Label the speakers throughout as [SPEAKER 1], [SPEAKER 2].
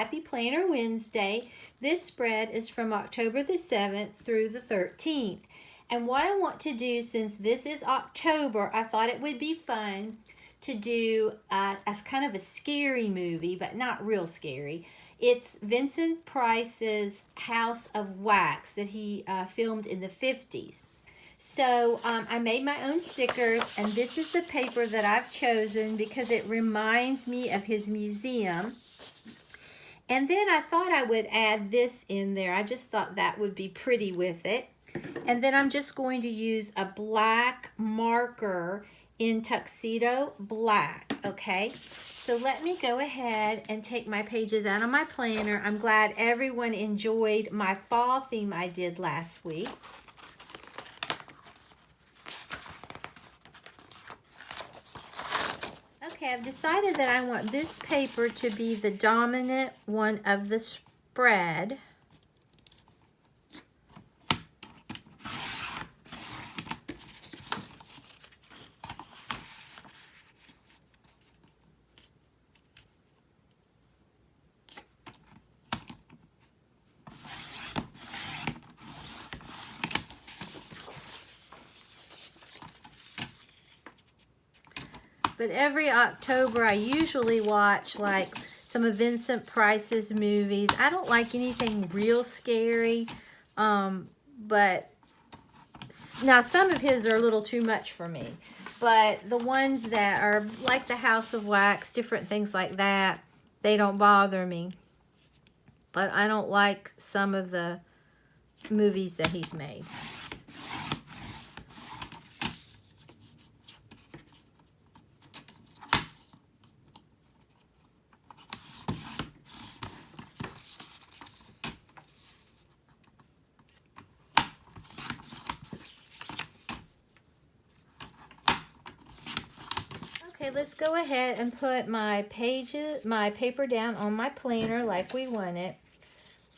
[SPEAKER 1] Happy Planner Wednesday. This spread is from October the 7th through the 13th. And what I want to do, since this is October, I thought it would be fun to do as kind of a scary movie, but not real scary. It's Vincent Price's House of Wax that he filmed in the 50s. So I made my own stickers, and this is the paper that I've chosen because it reminds me of his museum. And then I thought I would add this in there. I just thought that would be pretty with it. And then I'm just going to use a black marker in tuxedo black, okay? So let me go ahead and take my pages out of my planner. I'm glad everyone enjoyed my fall theme I did last week. Okay, I've decided that I want this paper to be the dominant one of the spread. But every October, I usually watch like some of Vincent Price's movies. I don't like anything real scary, but now some of his are a little too much for me. But the ones that are like the House of Wax, different things like that, they don't bother me. But I don't like some of the movies that he's made. Okay, let's go ahead and put my paper down on my planner like we want it.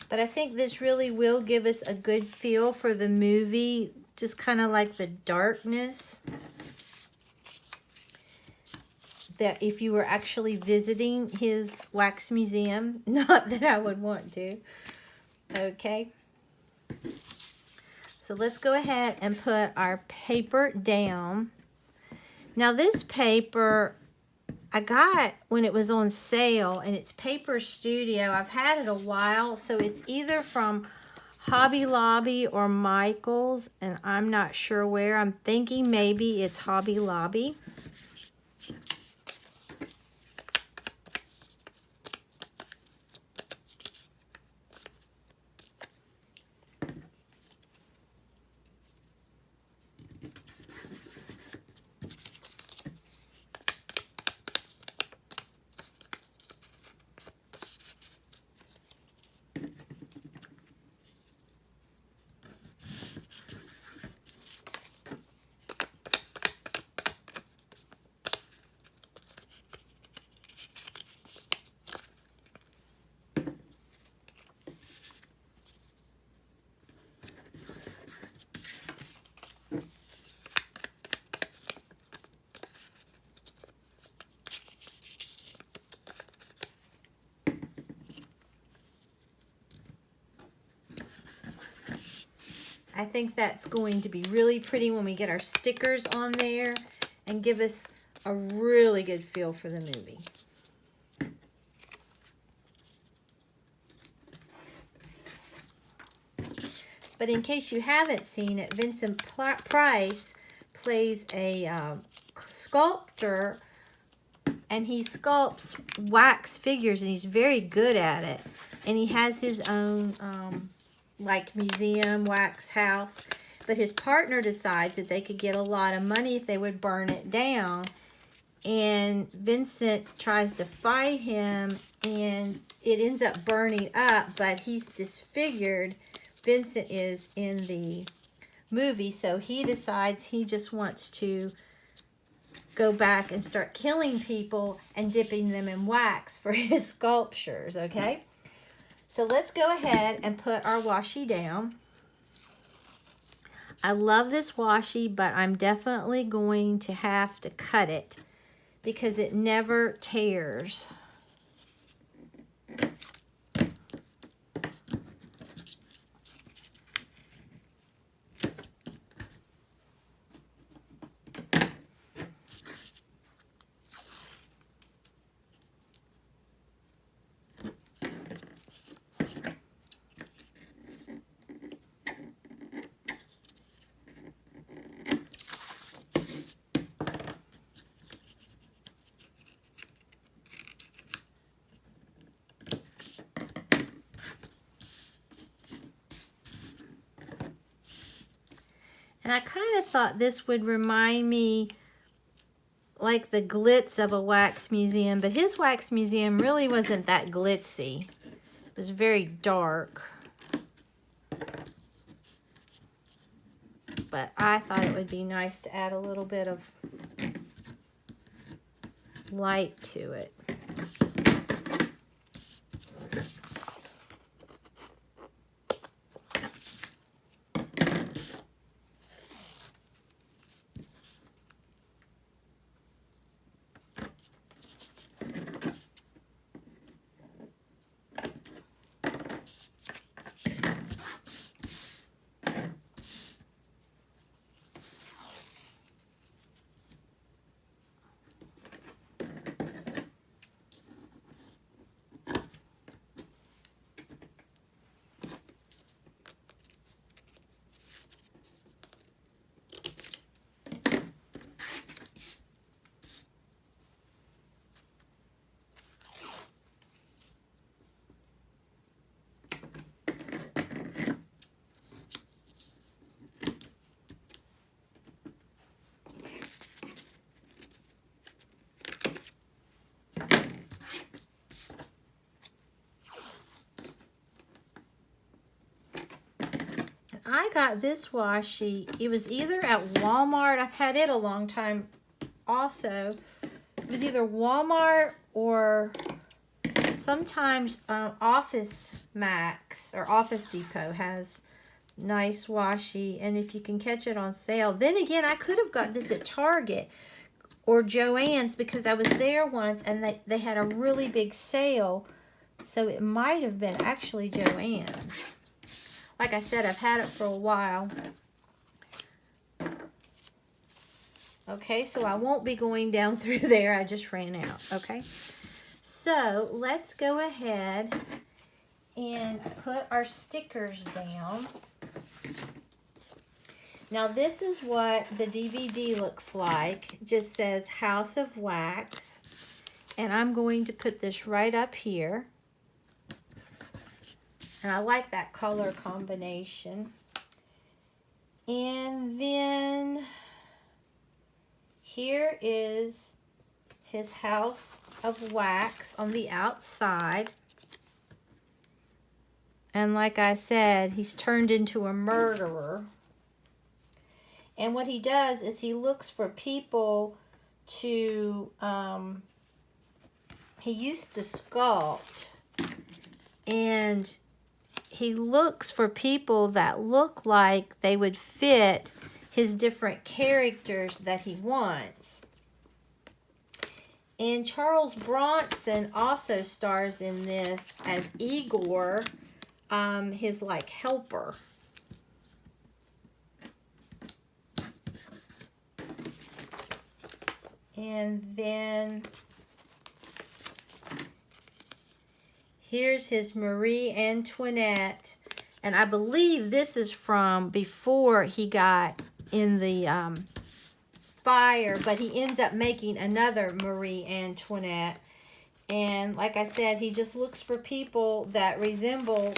[SPEAKER 1] But I think this really will give us a good feel for the movie, just kind of like the darkness. That if you were actually visiting his wax museum, not that I would want to. Okay. So let's go ahead and put our paper down. Now this paper I got when it was on sale, and it's Paper Studio. I've had it a while, so it's either from Hobby Lobby or Michael's, and I'm not sure where. I'm thinking maybe it's Hobby Lobby. I think that's going to be really pretty when we get our stickers on there and give us a really good feel for the movie. But in case you haven't seen it, Vincent Price plays a sculptor, and he sculpts wax figures, and he's very good at it. And he has his own like museum wax house, but his partner decides that they could get a lot of money if they would burn it down, and Vincent tries to fight him, and it ends up burning up, but he's disfigured. Vincent is in the movie, so he decides he just wants to go back and start killing people and dipping them in wax for his sculptures, okay? So let's go ahead and put our washi down. I love this washi, but I'm definitely going to have to cut it because it never tears. And I kind of thought this would remind me like the glitz of a wax museum, but his wax museum really wasn't that glitzy. It was very dark. But I thought it would be nice to add a little bit of light to it. I got this washi. It was either at Walmart. I've had it a long time also. It was either Walmart or sometimes Office Max or Office Depot has nice washi. And if you can catch it on sale. Then again, I could have got this at Target or Joann's because I was there once and they had a really big sale. So it might have been actually Joann's. Like I said, I've had it for a while. Okay, so I won't be going down through there. I just ran out, okay? So let's go ahead and put our stickers down. Now this is what the DVD looks like. It just says House of Wax. And I'm going to put this right up here. And I like that color combination. And then here is his House of Wax on the outside. And like I said, he's turned into a murderer. And what he does is he looks for people to, he used to sculpt. And he looks for people that look like they would fit his different characters that he wants. And Charles Bronson also stars in this as Igor, his like helper. And then here's his Marie Antoinette. And I believe this is from before he got in the fire. But he ends up making another Marie Antoinette. And like I said, he just looks for people that resemble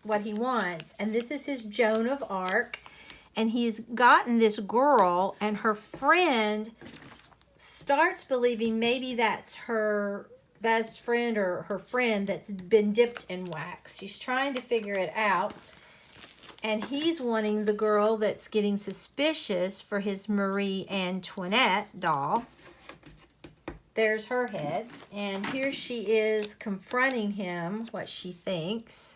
[SPEAKER 1] what he wants. And this is his Joan of Arc. And he's gotten this girl. And her friend starts believing maybe that's her best friend or her friend that's been dipped in wax. She's trying to figure it out. And he's wanting the girl that's getting suspicious for his Marie Antoinette doll. There's her head. And here she is confronting him, what she thinks.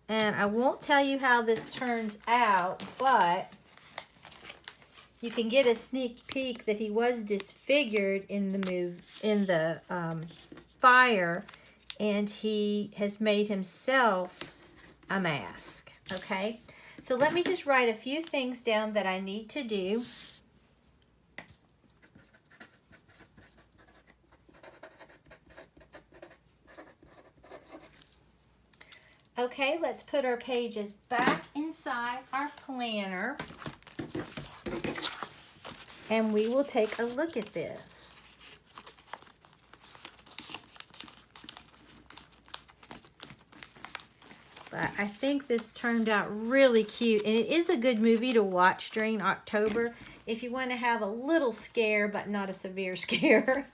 [SPEAKER 1] And I won't tell you how this turns out, but you can get a sneak peek that he was disfigured in the fire, and he has made himself a mask. Okay, so let me just write a few things down that I need to do. Okay, let's put our pages back inside our planner. And we will take a look at this. But I think this turned out really cute. And it is a good movie to watch during October if you want to have a little scare, but not a severe scare.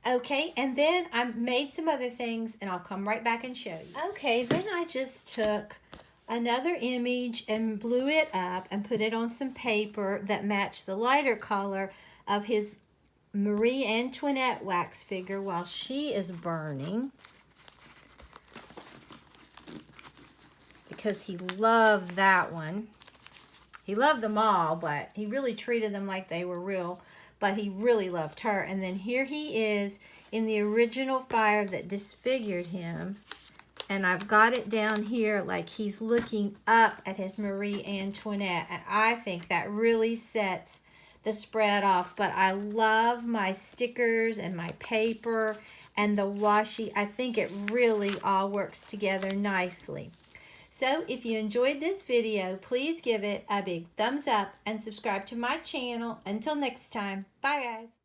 [SPEAKER 1] Okay, and then I made some other things, and I'll come right back and show you. Okay, then I just took another image and blew it up and put it on some paper that matched the lighter color of his Marie Antoinette wax figure while she is burning. Because he loved that one. He loved them all, but he really treated them like they were real. But he really loved her. And then here he is in the original fire that disfigured him. And I've got it down here like he's looking up at his Marie Antoinette. And I think that really sets the spread off. But I love my stickers and my paper and the washi. I think it really all works together nicely. So if you enjoyed this video, please give it a big thumbs up and subscribe to my channel. Until next time, bye guys.